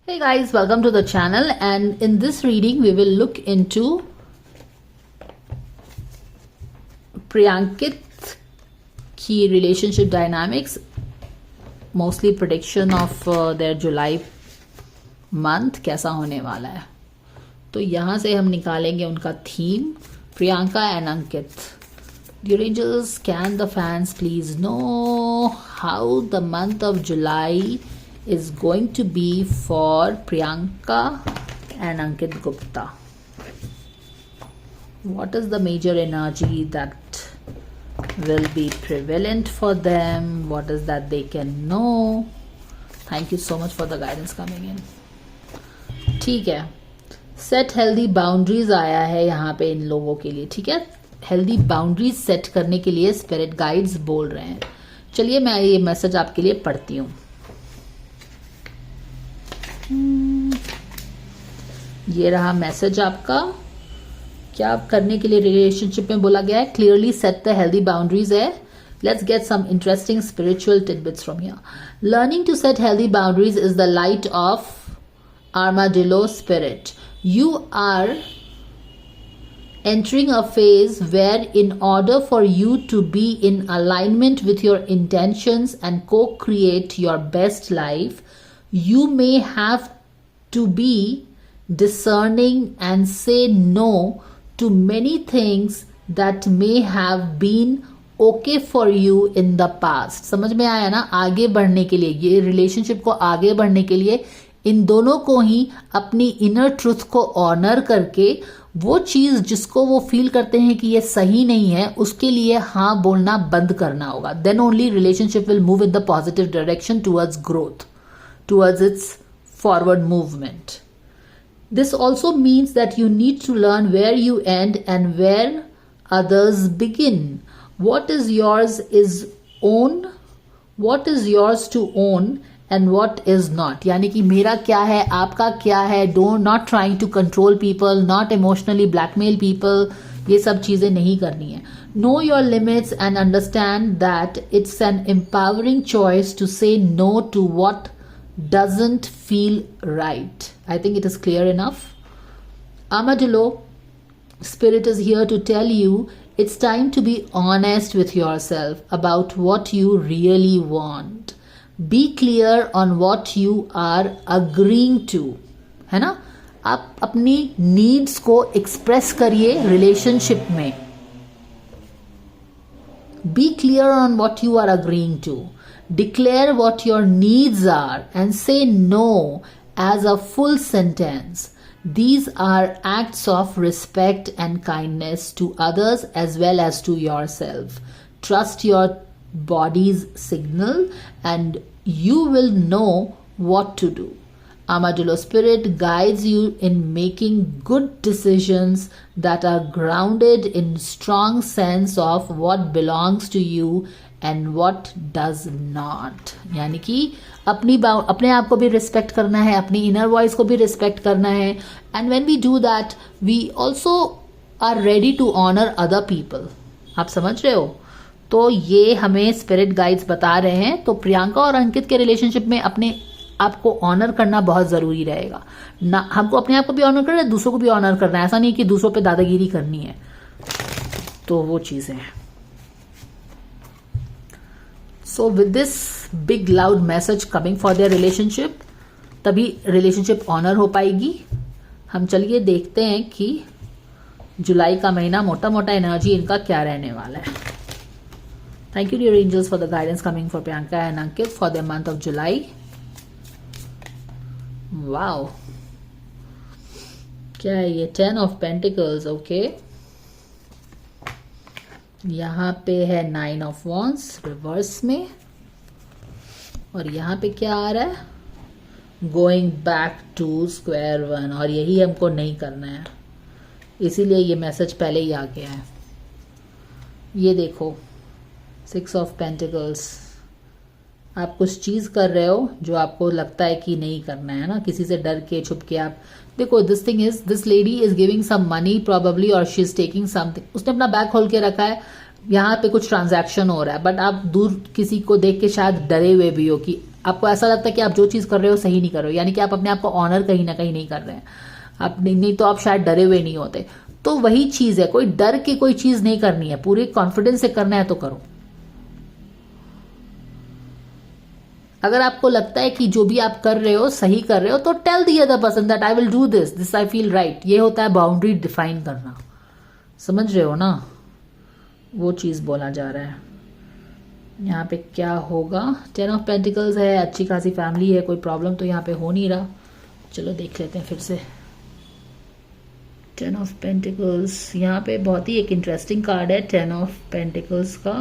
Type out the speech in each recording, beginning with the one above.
Hey guys, welcome to the channel, and in this reading we will look into Priyankit की relationship dynamics, mostly prediction of their July month कैसा होने वाला है. तो यहाँ से हम निकालेंगे उनका theme, Priyanka and Ankit. Dear angels, can the fans please know how the month of July is going to be for Priyanka and Ankit Gupta? What is the major energy that will be prevalent for them? What is that they can know? Thank you so much for the guidance coming in. ठीक है, set healthy boundaries आया है यहाँ पे इन लोगों के लिए. ठीक है, हेल्दी बाउंड्रीज सेट करने के लिए स्पिरिट गाइड्स बोल रहे हैं. चलिए मैं ये मैसेज आपके लिए पढ़ती हूँ. ये रहा मैसेज आपका. क्या करने के लिए रिलेशनशिप में बोला गया है? Clearly set the healthy boundaries है. Let's get some interesting spiritual tidbits from here. Learning to set healthy boundaries is the light of Armadillo spirit. You are entering a phase where, in order for you to be in alignment with your intentions and co-create your best life, you may have to be discerning and say no to many things that may have been okay for you in the past. समझ में आया ना? आगे बढ़ने के लिए, ये relationship को आगे बढ़ने के लिए इन दोनों को ही अपनी इनर ट्रुथ को ऑनर करके वो चीज जिसको वो फील करते हैं कि ये सही नहीं है, उसके लिए हाँ बोलना बंद करना होगा. Then only relationship will move in the positive direction towards growth, towards its forward movement. This also means that you need to learn where you end and where others begin. What is yours is own, what is yours to own and what is not. यानी कि मेरा क्या है, आपका क्या है. not trying to control people, not emotionally blackmail people. ये सब चीजें नहीं करनी है. Know your limits and understand that it's an empowering choice to say no to what doesn't feel right. I think it is clear enough. Armadillo spirit is here to tell you it's time to be honest with yourself about what you really want. Be clear on what you are agreeing to. है ना? आप अपनी needs को express करिए relationship में. Be clear on what you are agreeing to. Declare what your needs are and say no as a full sentence. These are acts of respect and kindness to others as well as to yourself. Trust your body's signal and you will know what to do. Armadillo spirit guides you in making good decisions that are grounded in strong sense of what belongs to you and what does not. यानी कि अपने आप को भी respect करना है, अपनी inner voice को भी रिस्पेक्ट करना है. And when we do that we also are ready to honour other people. आप समझ रहे हो? तो ये हमें स्पिरिट गाइड्स बता रहे हैं. तो प्रियंका और अंकित के रिलेशनशिप में अपने आप को ऑनर करना बहुत जरूरी रहेगा. ना हमको अपने आप को भी ऑनर करना है, दूसरों को भी ऑनर करना है. ऐसा नहीं कि दूसरों पे दादागिरी करनी है. तो वो चीजें हैं. So with this big loud message coming for their relationship, तभी रिलेशनशिप ऑनर हो पाएगी. हम चलिए देखते हैं कि जुलाई का महीना मोटा मोटा एनर्जी इनका क्या रहने वाला है. Thank you dear angels for the guidance coming for Priyanka and Ankit for the month of July. Wow, क्या है ये? 10 ऑफ पेंटिकल्स. ओके, यहाँ पे है 9 ऑफ वॉन्ड्स रिवर्स में, और यहाँ पे क्या आ रहा है? Going back to square one. और यही हमको नहीं करना है, इसीलिए ये मैसेज पहले ही आ गया है. ये देखो 6 ऑफ पेंटिकल्स. आप कुछ चीज़ कर रहे हो जो आपको लगता है कि नहीं करना है ना, किसी से डर के छुप के. आप देखो, this thing is, this lady is giving some money probably और शी इज टेकिंग समथिंग. उसने अपना बैग खोल के रखा है, यहाँ पे कुछ ट्रांजैक्शन हो रहा है, बट आप दूर किसी को देख के शायद डरे हुए भी हो कि आपको ऐसा लगता है कि आप जो चीज़ कर रहे हो सही नहीं कर रहे हो, यानी कि आप अपने आप को ऑनर कहीं ना कहीं नहीं कर रहे हैं। आप नहीं तो आप शायद डरे हुए नहीं होते। तो वही चीज़ है, कोई डर के कोई चीज़ नहीं करनी है, पूरे कॉन्फिडेंस से करना है तो करो। अगर आपको लगता है कि जो भी आप कर रहे हो सही कर रहे हो तो tell the other person that I will do this I feel right. ये होता है बाउंड्री डिफाइन करना, समझ रहे हो ना, वो चीज़ बोला जा रहा है। यहाँ पे क्या होगा, 10 ऑफ पेंटिकल्स है, अच्छी खासी फैमिली है, कोई प्रॉब्लम तो यहाँ पे हो नहीं रहा। चलो देख लेते हैं फिर से। 10 ऑफ पेंटिकल्स यहाँ पे बहुत ही एक इंटरेस्टिंग कार्ड है 10 ऑफ पेंटिकल्स का।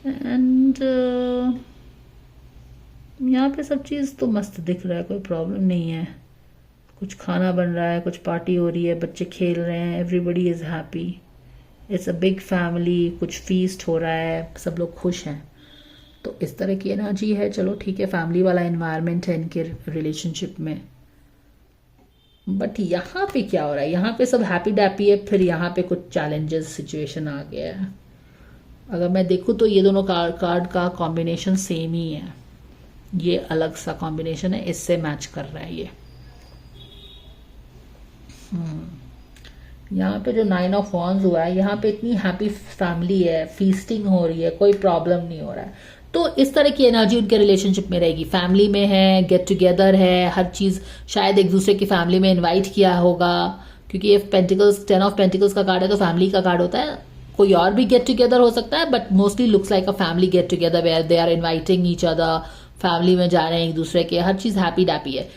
एंड यहाँ पे सब चीज़ तो मस्त दिख रहा है, कोई प्रॉब्लम नहीं है। कुछ खाना बन रहा है, कुछ पार्टी हो रही है, बच्चे खेल रहे हैं, everybody is happy, it's a big family, कुछ फीस्ट हो रहा है, सब लोग खुश हैं। तो इस तरह की एनर्जी है। चलो ठीक है, फैमिली वाला एनवायरनमेंट है इनके रिलेशनशिप में। बट यहाँ पे क्या हो रहा है, यहाँ पे सब हैप्पी डैप्पी है, फिर यहाँ पे कुछ चैलेंजेस सिचुएशन आ गया है। अगर मैं देखूँ तो ये दोनों कार्ड का कॉम्बिनेशन सेम ही है, ये अलग सा कॉम्बिनेशन है, इससे मैच कर रहा है ये। यहाँ पे जो 9 ऑफ वॉन्ड्स हुआ है, यहाँ पे इतनी हैप्पी फैमिली है, फीस्टिंग हो रही है, कोई प्रॉब्लम नहीं हो रहा है। तो इस तरह की एनर्जी उनके रिलेशनशिप में रहेगी। फैमिली में है, गेट टुगेदर है, हर चीज़, शायद एक दूसरे की फैमिली में इनवाइट किया होगा, क्योंकि ये पेंटिकल्स 10 ऑफ पेंटिकल्स का कार्ड है तो फैमिली का कार्ड होता है। कोई और भी गेट टुगेदर हो सकता है, but mostly looks like a family get together where they are inviting each other, family में जा रहे हैं एक दूसरे के, हर चीज़ हैप्पी डैप्पी है।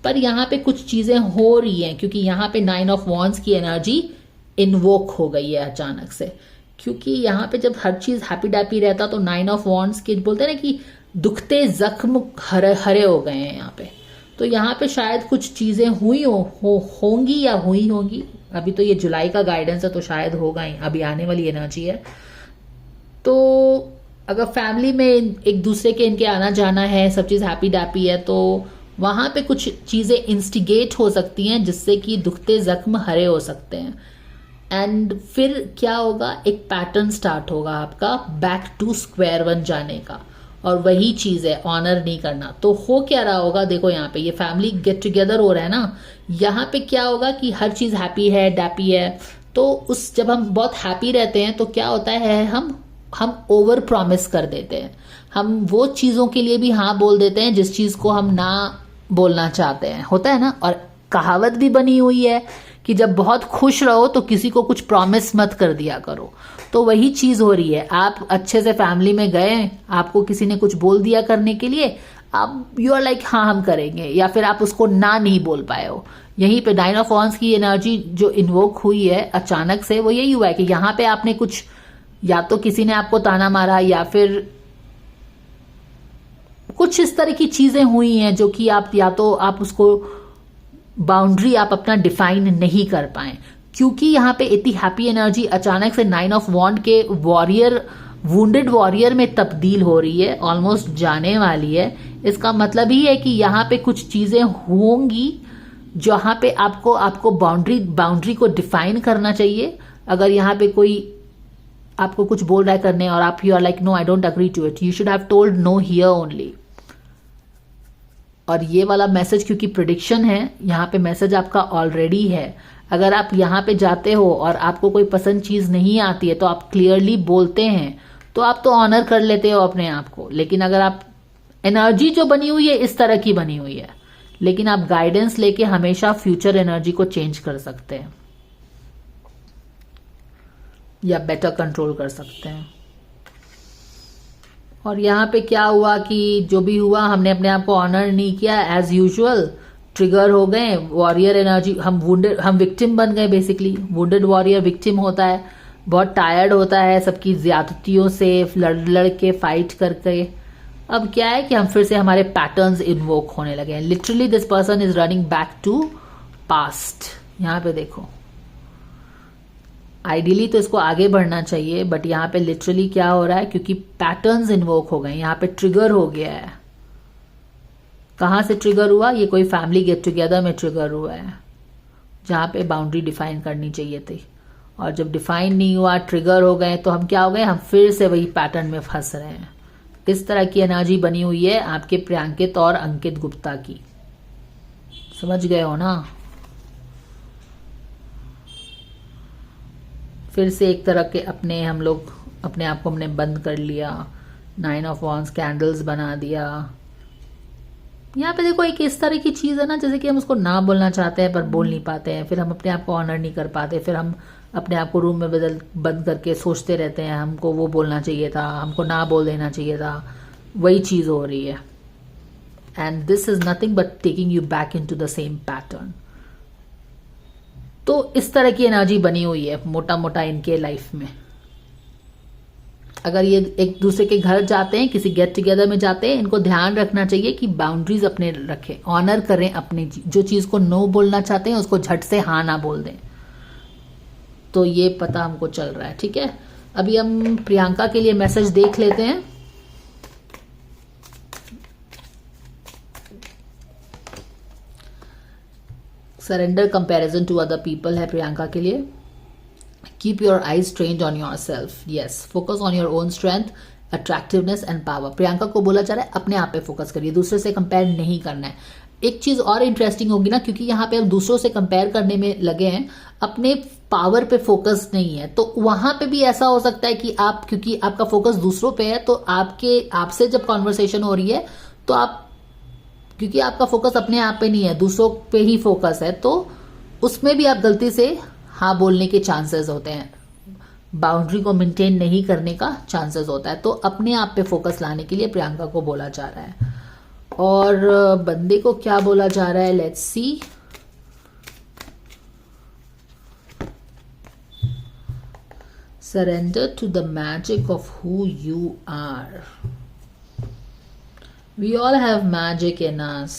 पर यहाँ पे कुछ चीज़ें हो रही हैं, क्योंकि यहाँ पे 9 ऑफ वॉन्ड्स की एनर्जी इन्वोक हो गई है अचानक से। क्योंकि यहाँ पे जब हर चीज़ हैप्पी डैप्पी रहता तो 9 ऑफ वॉन्ड्स के बोलते हैं ना कि दुखते जख्म हरे हो गए हैं यहाँ पे। तो यहाँ पे शायद कुछ चीज़ें हुई होंगी या हुई होंगी। अभी तो ये जुलाई का गाइडेंस है तो शायद होगा ही, अभी आने वाली एनर्जी है। तो अगर फैमिली में एक दूसरे के इनके आना जाना है, सब चीज़ हैप्पी डैप्पी है, तो वहाँ पे कुछ चीज़ें इंस्टिगेट हो सकती हैं जिससे कि दुखते जख्म हरे हो सकते हैं। एंड फिर क्या होगा, एक पैटर्न स्टार्ट होगा आपका बैक टू स्क्वायर वन जाने का, और वही चीज़ है ऑनर नहीं करना। तो हो क्या रहा होगा, देखो यहाँ पे ये फैमिली गेट टुगेदर हो रहा है ना, यहाँ पे क्या होगा कि हर चीज़ हैप्पी है डैप्पी है। तो उस जब हम बहुत हैप्पी रहते हैं तो क्या होता है, हम ओवर प्रॉमिस कर देते हैं, हम वो चीज़ों के लिए भी हाँ बोल देते हैं जिस चीज़ को हम ना बोलना चाहते हैं, होता है ना। और कहावत भी बनी हुई है कि जब बहुत खुश रहो तो किसी को कुछ प्रॉमिस मत कर दिया करो। तो वही चीज़ हो रही है, आप अच्छे से फैमिली में गए, आपको किसी ने कुछ बोल दिया करने के लिए, अब यू आर लाइक हाँ हम करेंगे, या फिर आप उसको ना नहीं बोल पाए हो। यहीं पे 9 ऑफ वॉन्ड्स की एनर्जी जो इन्वोक हुई है अचानक से, वो यही हुआ है कि यहाँ पे आपने कुछ, या तो किसी ने आपको ताना मारा, या फिर कुछ इस तरह की चीजें हुई हैं जो कि आप, या तो आप उसको बाउंड्री आप अपना डिफाइन नहीं कर पाए। क्योंकि यहाँ पे इतनी हैप्पी एनर्जी अचानक से 9 ऑफ वॉन्ड के वॉरियर, वुंडेड वॉरियर में तब्दील हो रही है, ऑलमोस्ट जाने वाली है। इसका मतलब ही है कि यहाँ पे कुछ चीजें होंगी जहाँ पे आपको बाउंड्री को डिफाइन करना चाहिए। अगर यहाँ पे कोई आपको कुछ बोल रहा है करने और आप you are like no I don't agree to it, you should have told no here only. और ये वाला मैसेज क्योंकि प्रिडिक्शन है, यहाँ पे मैसेज आपका ऑलरेडी है। अगर आप यहाँ पे जाते हो और आपको कोई पसंद चीज नहीं आती है तो आप क्लियरली बोलते हैं, तो आप तो ऑनर कर लेते हो अपने आप को। लेकिन अगर आप, एनर्जी जो बनी हुई है इस तरह की बनी हुई है, लेकिन आप गाइडेंस लेके हमेशा फ्यूचर एनर्जी को चेंज कर सकते हैं या बेटर कंट्रोल कर सकते हैं। और यहाँ पे क्या हुआ कि जो भी हुआ हमने अपने आप को ऑनर नहीं किया, एज यूजुअल ट्रिगर हो गए, वॉरियर एनर्जी, हम विक्टिम बन गए। बेसिकली वुंडेड वॉरियर विक्टिम होता है, बहुत टायर्ड होता है सबकी ज्यादतियों से, लड़ के फाइट करके। अब क्या है कि हम फिर से हमारे पैटर्न्स इन्वोक होने लगे हैं। Literally this person is running back to past. यहाँ पे देखो, आइडियली तो इसको आगे बढ़ना चाहिए, बट यहाँ पे लिटरली क्या हो रहा है, क्योंकि पैटर्न्स इन्वोक हो गए, यहाँ पे ट्रिगर हो गया है। कहाँ से ट्रिगर हुआ, ये कोई फैमिली गेट टुगेदर में ट्रिगर हुआ है जहाँ पे बाउंड्री डिफाइन करनी चाहिए थी। और जब डिफाइन नहीं हुआ, ट्रिगर हो गए, तो हम क्या हो गए, हम फिर से वही पैटर्न में फंस रहे हैं। इस तरह की एनर्जी बनी हुई है आपके प्रियांकित और अंकित गुप्ता की। समझ गए हो ना? फिर से एक तरह के अपने हम लोग अपने आप को हमने बंद कर लिया, 9 ऑफ वॉन्ड्स, कैंडल्स बना दिया। यहाँ पे देखो एक इस तरह की चीज है ना, जैसे कि हम उसको ना बोलना चाहते हैं पर बोल नहीं पाते हैं, फिर हम अपने आप को ऑनर नहीं कर पाते, फिर हम अपने आप को रूम में बंद करके सोचते रहते हैं हमको वो बोलना चाहिए था, हमको ना बोल देना चाहिए था। वही चीज हो रही है। And this is nothing but taking you back into the same pattern. तो इस तरह की एनर्जी बनी हुई है मोटा मोटा इनके लाइफ में। अगर ये एक दूसरे के घर जाते हैं, किसी गेट टुगेदर में जाते हैं, इनको ध्यान रखना चाहिए कि बाउंड्रीज अपने रखें, ऑनर करें अपनी जो चीज को नो बोलना चाहते हैं उसको झट से हाँ ना बोल दें। तो ये पता हमको चल रहा है। ठीक है, अभी हम प्रियंका के लिए मैसेज देख लेते हैं। Surrender comparison to other people है प्रियंका के लिए। Keep your eyes trained on yourself, yes, focus on your own strength, attractiveness and power. Priyanka को बोला जा रहा है अपने आप पे फोकस करिए, दूसरे से कंपेयर नहीं करना है। एक चीज और इंटरेस्टिंग होगी ना, क्योंकि यहाँ पे हम दूसरों से कंपेयर करने में लगे हैं, अपने पावर पे फोकस नहीं है। तो वहां पे भी ऐसा हो सकता है कि आप, क्योंकि आपका फोकस दूसरों पे है, तो आपसे जब कॉन्वर्सेशन हो रही है तो आप, क्योंकि आपका फोकस अपने आप पे नहीं है, दूसरों पे ही फोकस है, तो उसमें भी आप गलती से हाँ बोलने के चांसेस होते हैं, बाउंड्री को मेंटेन नहीं करने का चांसेस होता है। तो अपने आप पे फोकस लाने के लिए प्रियंका को बोला जा रहा है। और बंदे को क्या बोला जा रहा है, let's see. Surrender to the magic of who you are. We all have magic in us,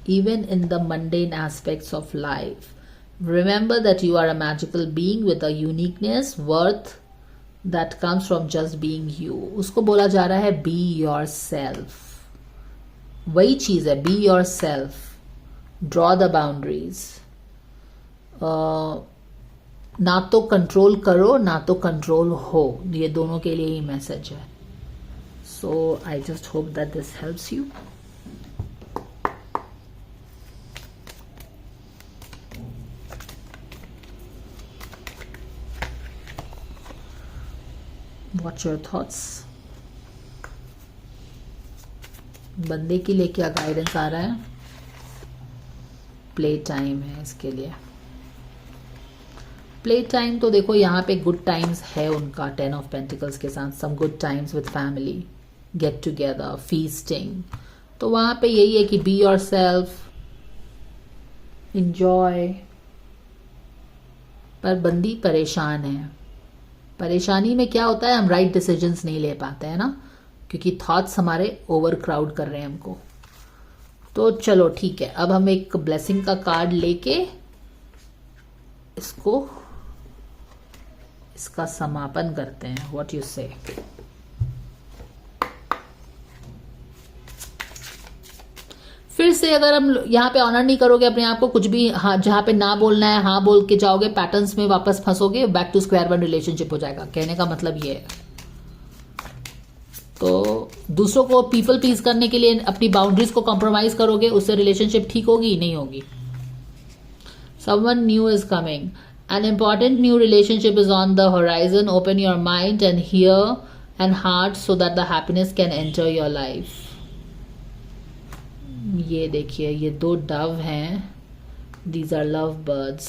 even in the mundane aspects of life. Remember that you are a magical being with a uniqueness, worth that comes from just being you. उसको बोला जा रहा है be yourself. वही चीज है, be yourself. Draw the boundaries. ना तो कंट्रोल करो ना तो कंट्रोल हो, ये दोनों के लिए ही मैसेज है। So I just hope that this helps you. What's your thoughts? बंदे के लिए क्या गाइडेंस आ रहा है? प्ले टाइम है इसके लिए। प्ले टाइम तो देखो यहाँ पे गुड टाइम्स है उनका 10 ऑफ पेंटिकल्स के साथ, some good times with family, get together, feasting. तो वहां पे यही है कि बी योर सेल्फ, इंजॉय। पर बंदी परेशान है। परेशानी में क्या होता है, हम राइट डिसीजंस नहीं ले पाते हैं ना, क्योंकि थॉट्स हमारे ओवर क्राउड कर रहे हैं हमको। तो चलो ठीक है, अब हम एक ब्लेसिंग का कार्ड लेके इसका समापन करते हैं। व्हाट यू से? फिर से अगर हम यहाँ पे ऑनर नहीं करोगे अपने आप को, कुछ भी हाँ जहाँ पे ना बोलना है हाँ बोल के जाओगे, पैटर्न्स में वापस फंसोगे, back to square one relationship हो जाएगा। कहने का मतलब ये है। तो दूसरों को पीपल प्लीज करने के लिए अपनी बाउंड्रीज को कॉम्प्रोमाइज करोगे, उससे रिलेशनशिप ठीक होगी नहीं होगी। Someone new is coming, an important new relationship is on the horizon, open your mind and hear and heart so that the happiness can enter your life. ये देखिए, ये 2 डव हैं, these are love birds.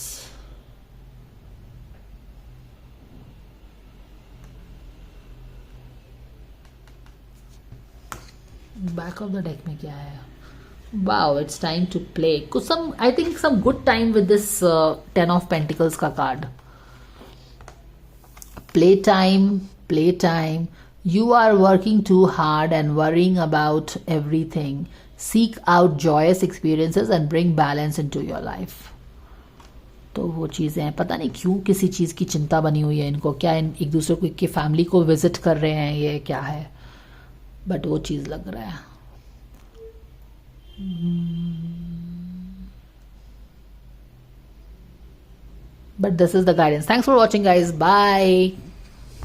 Back of the deck में क्या है? Wow, it's time to play. कुछ some, I think some good time with this 10 of pentacles का card. Play time, play time. You are working too hard and worrying about everything. Seek out joyous experiences and bring balance into your life. तो वो चीज़ें हैं, पता नहीं क्यों किसी चीज़ की चिंता बनी हुई है इनको। क्या एक दूसरे को की फैमिली को विजिट कर रहे हैं, ये क्या है? बट वो चीज़ लग रहा है। But this is the guidance. Thanks for watching, guys. Bye.